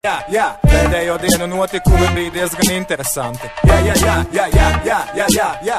Jā, pēdējo dienu notikumi bija diezgan interesanti. Jā.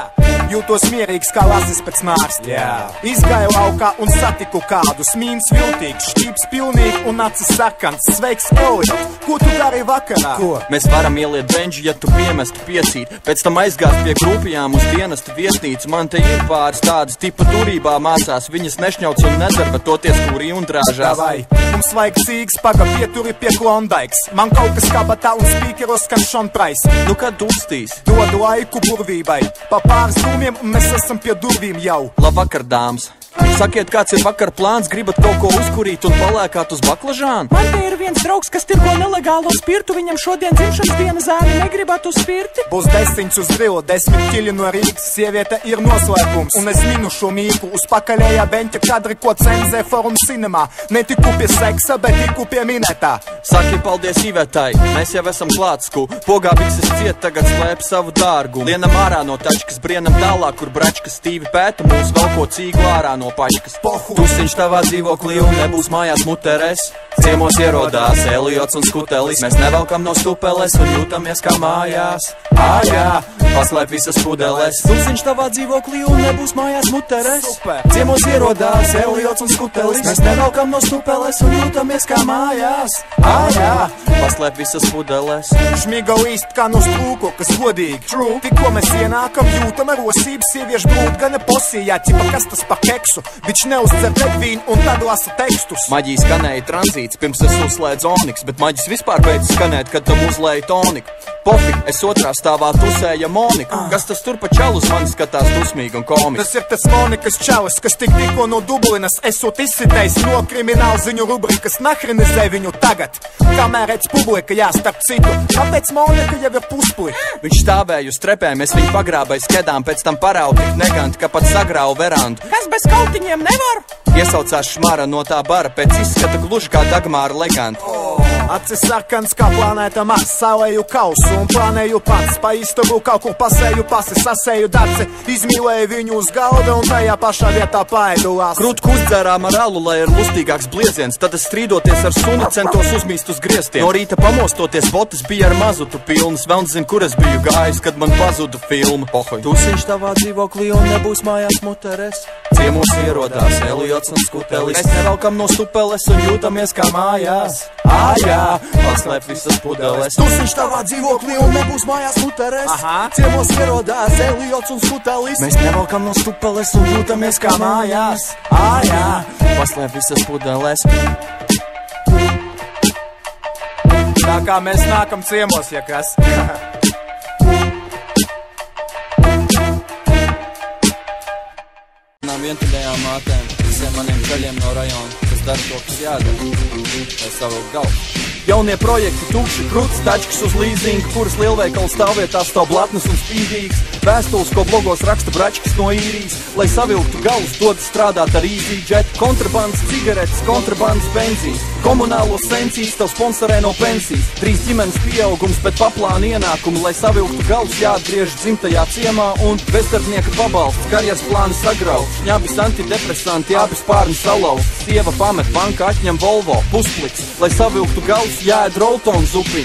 Jūtos mierīgs kā lazis pēc nārsta. Izgāju laukā un satiku kādu. Smīns viltīgs, šķīps pilnīgi un acis sarkans. Sveiks, Elliot! Ko tu dari vakarā? Ko? Mēs varam ieliet benži, ja tu piemestu piecīt. Pēc tam aizgāst pie grupijām uz dienestu viesnīcu. Man te ir pāris tādas tipa turībā mācās. Viņas nešņauc un nedzer, bet toties kurī un drāžās. Davai, mums vajag cīgs, paga pieturi pie Klondaiks. Man kaut kas kabatā un spīkeros skan Sean Price. Nu kad dūstīs? Dodu laiku burvībai. Pa pāris dūmiem un mēs esam pie durvīm jau. Labvakar, dāmas! Sakiet, kāds ir vakar plāns, gribat kaut ko uzkurīt un palēkāt uz baklažānu? Man te ir viens draugs, kas tirgo nelegālo spirtu. Viņam šodien dzimšanas diena, zēni, negribat uz spirti? Būs 10 uz grilu, 10 ķili no Rīgas. Sieviete ir noslēpums, un es minu šo mīku. Uz pakaļējā beņķa kadri, ko cenzē Forum Cinemā. Netiku pie seksa, bet tiku pie minētā. Saki paldies Ivetai, mēs jau esam klātsku. Pogā bikses ciet, tagad slēp savu dārgu. Lienam ārā no tačkas, brienam tālāk, kur bračkas stīvi pēta mūs, vēl ko cīgu ārā no pačkas. Tusiņš tavā dzīvoklī un nebūs mājās muteres. Ciemos ierodās Eliots un Skutelis. Mēs nevelkam no stupeles un jūtamies kā mājās. Jā, paslēp visas pudeles. Tusiņš tavā dzīvoklī un nebūs mājās muteres. Ciemos ierodās Eliots un Skutelis. Mēs nevelkam no stupeles un jūtamies kā mājās. Jā, paslēp visas pudeles. Šmigau īst kā no strūko, kas godīgi. True. Tikko mēs ienākam, jūtam rosības sieviešu brūt, gana posījā, ķipa kas tas pa keksu. Viņš neuzcer redvīnu un tad lasa tekstus. Maģija skanēja tranzīts, pirms es uzslēdzu Oniks, bet maģis vispār beidz skanēt, kad tam uzlēja toniku. Pofik, es otrā stāvā tusēja Monika. Kas tas tur pa čalu uz mani skatās dusmīgi un komiski? Tas ir tas Monikas čalis, kas tikko no Dublinas esot izsitējis no krimināla ziņu rubrikas. Nahrinizē viņu tagad, kamēr redz publika, jā, starp citu. Kāpēc Monika jau ir puspuļi? Viņš stāvēja uz trepēm, es viņu pagrābēju skedām, pēc tam paraudu tik neganti, ka pat sagrāvu verandu. Kas bez kautiņiem nevar? Iesaucās Šmara no tā bara, pēc izskata gluži kā Dagmāra Leganta. Acis sarkans kā planēta Mars, salēju kausu un planēju pats. Pa istabu kaut kur pasēju pasi, sasēju daci, izmīlēju viņu uz galda un tajā pašā vietā paēdulās. Krutku uzdzērām ar alu, lai ir lustīgāks blieziens, tad es strīdoties ar suni centos uzmīst uz griestiem. No rīta pamostoties, botas bija ar mazutu pilnas, vēl nezinu, kur es biju gājis, kad man pazuda filma. Tusiņš tavā dzīvoklī un nebūs mājās muteres. Ciemos ierodās Eliots un Skutelis. Mēs nevelkam no stupeles un jūtamies kā mājās. Jā, paslēp visas pudeles. Tusiņš tavā dzīvoklī un nebūs mājās muteres. Ciemos ierodās Eliots un Skutelis. Mēs nevelkam no stupeles un jūtamies kā mājās. Jā, paslēp visas pudeles. Tā kā mēs nākam ciemos, ja kas. Vientuļajām mātēm, visiem maniem kaļiem no rajona, kas dara to, kas jādara, lai savilkt galvu. Jaunie projekti tukši, krūts, tačkas uz līzingu, kuras lielveikala stāvvietās stāv blatnes un spīdīgs. Vēstules, ko blogos raksta bračkas no īrijas, lai savilktu galus, dod strādāt ar EasyJet. Kontrabandas cigaretes, kontrabandas benzīns, komunālos sensīs tev sponsorē no pensijas. Drīz ģimenes pieaugums, bet paplāna ienākumu, lai savilktu galus jāatgriež dzimtajā ciemā un bezdarbnieka pabalsts, karjeras plāni sagrauts, šņabis antidepresanti, abi spārni salauzts, sieva pamet banka, atņem Volvo, puspliks, lai savilktu galus jāēd Roltonu zupiņu.